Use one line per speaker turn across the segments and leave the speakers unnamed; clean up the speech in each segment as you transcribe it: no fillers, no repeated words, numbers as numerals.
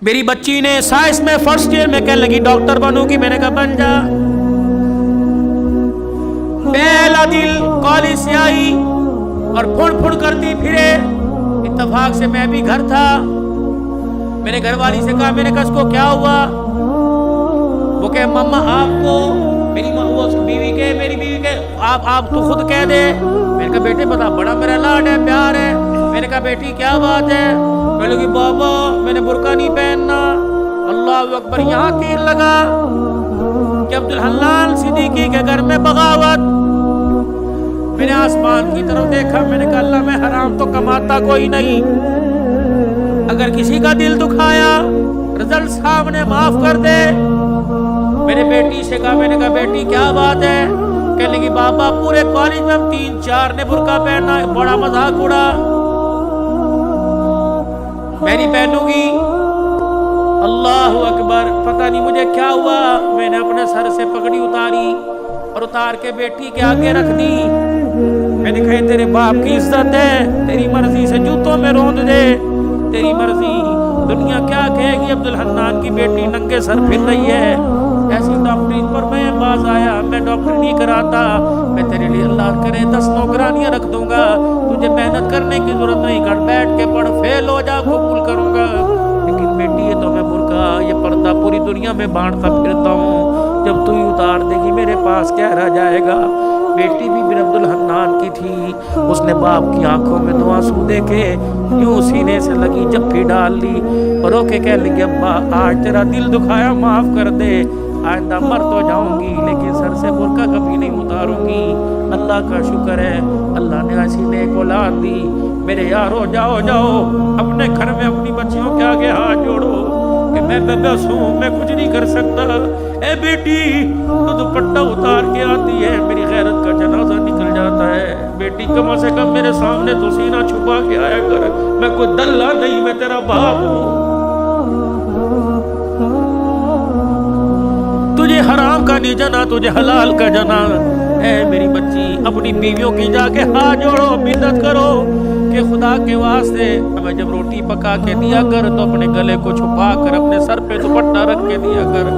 میری بچی نے سائنس میں فرسٹ ایئر میں کہنے لگی ڈاکٹر بنوں گی، میں نے کہا بن جا۔ پہلا دل کالج سے آئی اور پھڑ پھڑ کرتی پھرے، اتفاق سے میں بھی گھر تھا۔ میں نے گھر والی سے کہا، میں نے کہا اس کو کیا ہوا؟ وہ کہ ماما آپ کو میری بیوی کے آپ تو خود کہہ دے۔ میں نے کہا بیٹے بتا، بڑا میرا لاڈ ہے، پیار ہے۔ میں نے کہا بیٹی کیا بات ہے؟ میں نے کہا بابا میں نے برقع نہیں پہننا۔ اللہ اکبر، یہاں تیر لگا کہ عبدالحنان صدیقی کے گھر میں بغاوت۔ میں نے آسمان کی طرف دیکھا، میں نے کہا اللہ میں حرام تو کماتا کوئی نہیں، اگر کسی کا دل دکھایا رزلٹ صاحب نے معاف کر دے۔ میں نے بیٹی سے کہا، میں نے کہا بیٹی کیا بات ہے؟ کہنے لگی بابا پورے کالج میں ہم 3-4 نے برقع پہنا، بڑا مذاق اڑا، میں نہیں پہنوں گی۔ اللہ اکبر، پتہ نہیں مجھے کیا ہوا، میں نے اپنے سر سے پگڑی اتاری اور اتار کے بیٹی کے آگے رکھ دی۔ میں نے کہا تیرے باپ کی عزت ہے، تیری مرضی سے جوتوں میں روند دے، تیری مرضی، دنیا کیا کہے گی عبدالحنان کی بیٹی ننگے سر پھر رہی ہے۔ ایسی ڈاکٹری پر میں باز آیا، میں ڈاکٹر نہیں کراتا، میں تیرے لیے اللہ کرے 10 نوکرانیاں رکھ دوں گا، تجھے محنت کرنے کی ضرورت نہیں، گھر بیٹھ کے پڑھ، فیل ہو جا قبول کروں گا۔ لیکن بیٹی یہ تو میں برقع یہ پردہ پوری دنیا میں بانٹتا پھرتا ہوں، جب تو ہی اتار دے گی میرے پاس کیا رہ جائے گا۔ بیٹی بھی بن عبدالحنان کی تھی، اس نے باپ کی آنکھوں میں 2 آنسو دیکھے، یوں سینے سے لگی جپھی ڈال لی اور رو کے کہنے لگی ابا آج تیرا دل دکھایا معاف کر دے، آئندہ مر تو جاؤں گی لیکن سر سے برقع کبھی نہیں اتاروں گی۔ اللہ کا شکر ہے اللہ نے ایسی نیک اولاد دی۔ میرے یارو جاؤ اپنے گھر میں اپنی بچیوں کے آگے ہاتھ جوڑو کہ میں بس ہوں، میں کچھ نہیں کر سکتا۔ اے بیٹی تو دوپٹہ اتار کے آتی ہے، میری غیرت کا جنازہ نکل جاتا ہے۔ بیٹی کم سے کم میرے سامنے تو سینہ چھپا کے آیا کر، میں کوئی دلہ نہیں، میں تیرا باپ ہوں۔ تجھے حرام کا نہیں جنا، تجھے حلال کا جنا۔ اے میری بچی اپنی بیویوں کی جا کے ہاتھ جوڑو، منت کرو کہ خدا کے واسطے ہمیں جب روٹی پکا کے دیا کر تو اپنے گلے کو چھپا کر اپنے سر پہ دوپٹہ رکھ کے دیا کر۔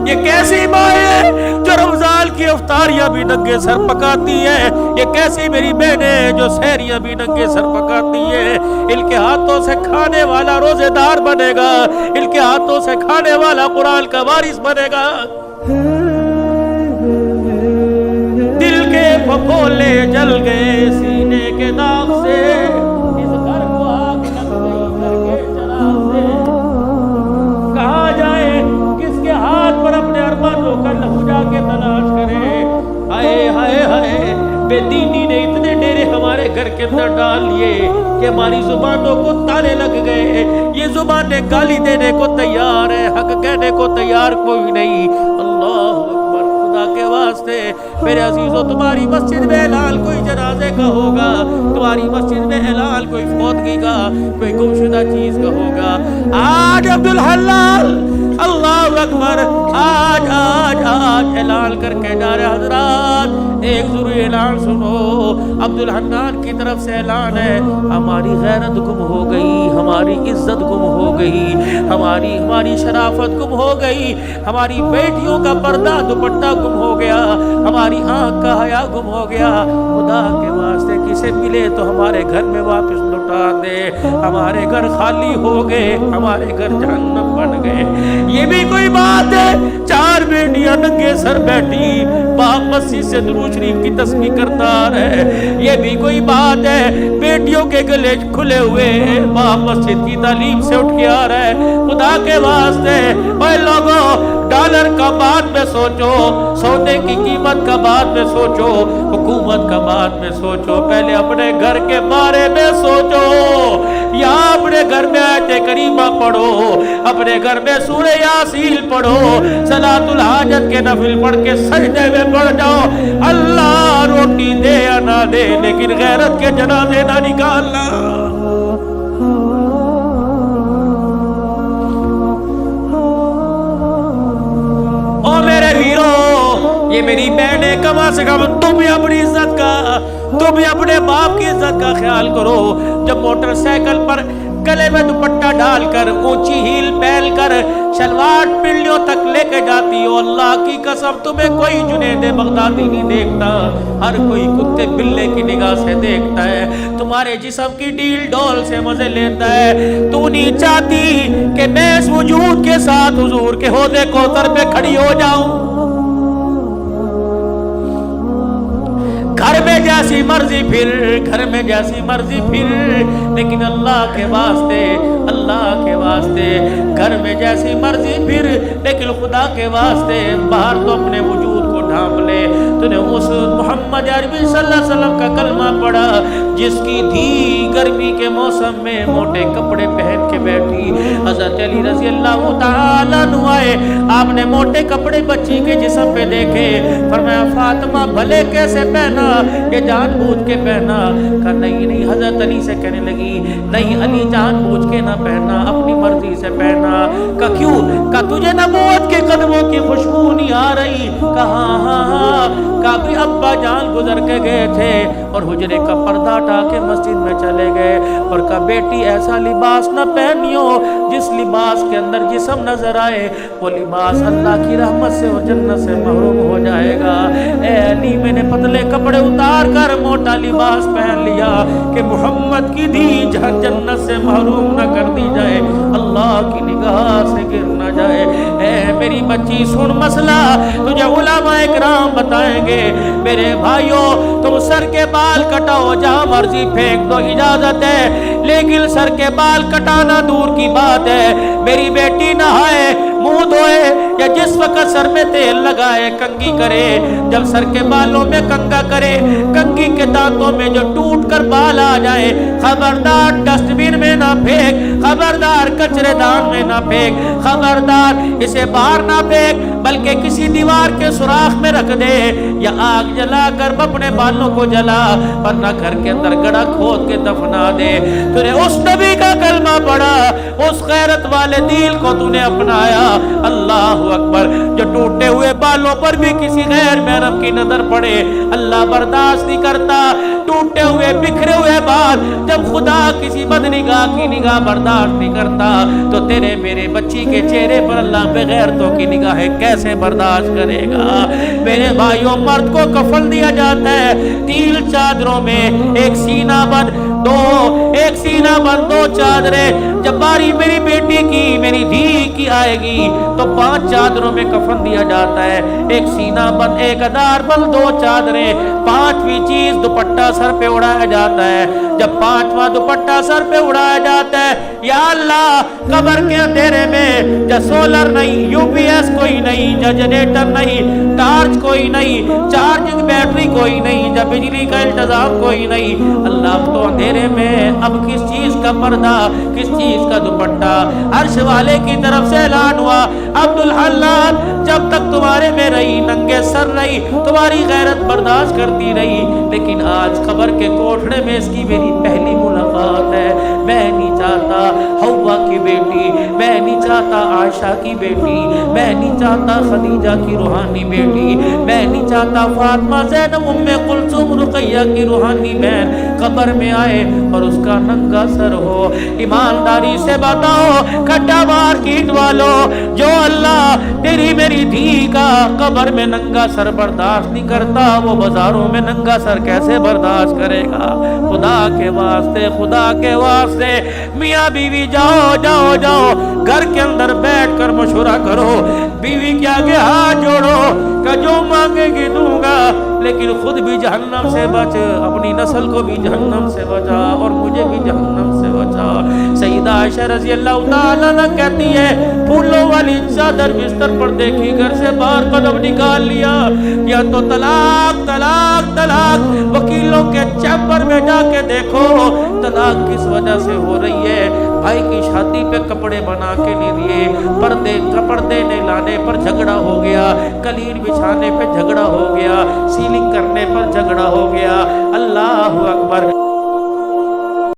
یہ کیسی ماں ہے جو رمضان کی افطاریاں بھی ننگے سر پکاتی ہے؟ یہ کیسی میری بہنیں جو سحریاں بھی ننگے سر پکاتی ہے؟ ان کے ہاتھوں سے کھانے والا روزے دار بنے گا، ان کے ہاتھوں سے کھانے والا قرآن کا وارث بنے گا۔ دل کے پھپھولے جل گئے سینے کے داغ سے، اس گھر کو آگ لگ گئی گھر کے چراغ سے۔ کہاں جائے کس کے ہاتھ پر اپنے ارمانوں کا لہو جا کے تلاش کرے؟ ہائے ہائے ہائے، بے دینی نے اتنے ڈیرے ہمارے گھر کے اندر ڈال لیے کہ ہماری زبانوں کو تالے لگ گئے۔ یہ زبانیں گالی دینے کو تیار ہے، حق کہنے کو تیار کوئی نہیں۔ اللہ اکبر، خدا کے واسطے میرے عزیزو، تمہاری مسجد میں اعلان کوئی جنازے کا ہوگا، تمہاری مسجد میں اعلان کوئی فوتگی کا، کوئی گمشدہ چیز کا ہوگا، آج عبدالحلال اللہ اکبر آج اعلان کر کے جا رہے حضرات۔ ایک ضروری اعلان سنو، عبدالحنان کی طرف سے اعلان ہے، ہماری غیرت گم ہو گئی، ہماری عزت گم ہو گئی، ہماری شرافت گم ہو گئی، ہماری بیٹیوں کا پردہ دوپٹہ گم ہو گیا، ہماری آنکھ کا حیا گم ہو گیا۔ خدا کے واسطے کسے ملے تو ہمارے گھر میں واپس لوٹا دے، ہمارے گھر خالی ہو گئے، ہمارے گھر جہنم بن گئے۔ یہ بھی کوئی بات ہے؟ 4 بیٹیاں ننگے سر بیٹھی، باپ مسجد سے درود شریف کی تسبیح کرتا ہے۔ یہ بھی کوئی بات ہے؟ بیٹیوں کے گلے کھلے ہوئے، باپ مسجد کی تعلیم سے اٹھ کے آ رہا ہے۔ خدا کے واسطے اے لوگوں، ڈالر کا بات میں سوچو، سونے کی قیمت کا بات میں سوچو، حکومت کا بات میں سوچو، پہلے اپنے گھر کے بارے میں سوچو۔ یا اپنے گھر میں آیت کریمہ پڑھو، اپنے گھر میں سورہ یاسین پڑھو، صلاۃ الحاجت کے نفل پڑھ کے سجدے میں پڑھ جاؤ۔ اللہ روٹی دے یا نہ دے لیکن غیرت کے جنازے نہ نکالنا۔ او میرے ویرو، یہ میری بہنیں کم از کم تم بھی اپنی عزت کا، تم بھی اپنے باپ کی عزت کا خیال کرو۔ جب موٹر سائیکل پر گلے میں دوپٹہ ڈال کر اونچی ہیل پہن چل کر شلوار پنڈلیوں تک لے کے جاتی ہو، اللہ کی قسم تمہیں کوئی جنید بغدادی نہیں دیکھتا، ہر کوئی کتے بلے کی نگاہ سے دیکھتا ہے، تمہارے جسم کی ڈیل ڈول سے مزے لیتا ہے۔ تو نہیں چاہتی کہ میں اس وجود کے ساتھ حضور کے حوض کوثر پہ کھڑی ہو جاؤں، گھر میں جیسی مرضی پھر، گھر میں جیسی مرضی پھر، لیکن اللہ کے واسطے، اللہ کے واسطے گھر میں جیسی مرضی پھر، لیکن خدا کے واسطے باہر تو اپنے وجود کو ڈھانپ لے۔ تو نے اس محمد عربی صلی اللہ علیہ وسلم کا کلمہ پڑھا جس کی دھی گرمی کے موسم میں موٹے کپڑے پہن کے بیٹھی، حضرت علی رضی اللہ تعالیٰ عنہ آئے، آپ نے موٹے کپڑے بچی کے جسم پہ دیکھے، فرمایا فاطمہ بھلے کیسے پہنا، یہ جان بوجھ کے پہنا؟ کہا نہیں نہیں، حضرت علی سے کہنے لگی نہیں علی جان بوجھ کے نہ پہنا، اپنی مرضی سے پہنا۔ کہا کیوں؟ کہا تجھے نبوت کے قدموں کی خوشبو نہیں آ رہی؟ کہا ہاں ہاں۔ کہا بھی ابا جان گزر کے گئے تھے اور حجرے کا پردہ ہٹا کے مسجد میں چلے گئے، اور کہا بیٹی ایسا لباس نہ پہنیو جس لباس کے اندر جسم نظر آئے، وہ لباس اللہ کی رحمت سے اور جنت سے محروم ہو جائے گا۔ اے علی میں نے پتلے کپڑے اتار کر موٹا لباس پہن لیا کہ محمد کی دی جنت سے محروم نہ کر دی جائے، اللہ کی نگاہ سے گر نہ جائے۔ اے میری بچی سن مسئلہ تجھے علماء اکرام بتائیں گے، میرے بھائیوں تم سر کے بال کٹاؤ جہاں مرضی پھینک دو، اجازت ہے، لیکن سر کے بال کٹانا دور کی بات ہے، میری بیٹی نہائے منہ دھوئے یا جس وقت سر میں تیل لگائے کنگھی کرے، جب سر کے بالوں میں کنگھا کرے، کنگھی کے دانتوں میں جو ٹوٹ کر بال آ جائے، خبردار ڈسٹ بین میں نہ پھینک، خبردار کچرے دان میں نہ پھینک، خبردار اسے باہر نہ پھینک، بلکہ کسی دیوار کے سوراخ میں رکھ دے یا آگ جلا کر اپنے بالوں کو جلا، ورنہ گھر کے اندر گڑھا کھود کے دفنا دے۔ تو نے اس نبی کا کلمہ پڑھا، اس غیرت والے دل کو تو نے اپنایا، اللہ اکبر۔ جو ٹوٹے ہوئے بالوں پر بھی کسی غیر محرم کی نظر پڑے اللہ برداشت نہیں کرتا، ٹوٹے ہوئے بکھرے ہوئے بال جب خدا کسی بدنگاہ کی نگاہ برداشت نہیں کرتا تو تیرے میرے بچی کے چہرے پر اللہ بغیرتوں کی نگاہیں کیسے برداشت کرے گا؟ میرے بھائیوں مرد کو کفن دیا جاتا ہے 3 چادروں میں، ایک سینہ بند ایک سینہ بند 2 چادریں، جب باری میری بیٹی کی میری دھی کی آئے گی تو 5 چادروں میں کفن دیا جاتا ہے، ایک سینہ بند، ایک ادار بند، 2 چادریں، 5ویں چیز دوپٹہ سر پہ اڑایا جاتا ہے۔ جب 5واں دوپٹہ سر پہ اڑایا جاتا ہے، یا اللہ قبر کے اندھیرے میں جب سولر نہیں، یو پی ایس کوئی نہیں، جب جنریٹر نہیں، ٹارچ کوئی نہیں، چارجنگ بیٹری کوئی نہیں، جب بجلی کا انتظام کوئی نہیں، اللہ تو اندھیرے میں اب کس چیز کا پردہ، کس چیز کا دوپٹہ؟ عرش والے کی طرف سے اعلان ہوا عبدالحلال جب تک تمہارے میں رہی ننگے سر رہی، تمہاری غیرت برداشت کرتی رہی، لیکن آج قبر کے کوٹھڑے میں اس کی میری پہلی ملاقات ہے۔ میں نہیں چاہتا حوا کی بیٹی، میں نہیں چاہتا عائشہ کی بیٹی، میں نہیں چاہتا خدیجہ کی روحانی بیٹی، میں نہیں چاہتا فاطمہ زینب ام کلثوم رقیہ کی روحانی بہن قبر میں آئے اور اس کا ننگا سر ہو۔ ایمانداری سے بتاؤ کھٹا مارکیٹ والوں، جو اللہ تیری میری دھی کا قبر میں ننگا سر برداشت نہیں کرتا، وہ بازاروں میں ننگا سر کیسے برداشت کرے گا؟ خدا کے واسطے، خدا کے واسطے میاں بیوی جاؤ جاؤ جاؤ گھر کے اندر بیٹھ کر مشورہ کرو، بیوی کے آگے ہاتھ جوڑو کہ جو مانگے گی دوں گا، لیکن خود بھی جہنم سے بچ، اپنی نسل کو بھی جہنم سے بچا اور مجھے بھی جہنم سے بچا۔ سیدہ عائشہ رضی اللہ تعالیٰ عنہ کہتی ہے پھولوں والی چادر بستر پر دیکھی، گھر سے باہر قدم نکال لیا، یا تو طلاق طلاق طلاق، وکیلوں کے چیمبر میں جا کے دیکھو طلاق کس وجہ سے ہو رہی ہے۔ بھائی کی شادی پہ کپڑے بنا کے نہیں دیے، پردے نے لانے پر جھگڑا ہو گیا، قلین بچھانے پہ جھگڑا ہو گیا، سیلنگ کرنے پر جھگڑا ہو گیا۔ اللہ اکبر۔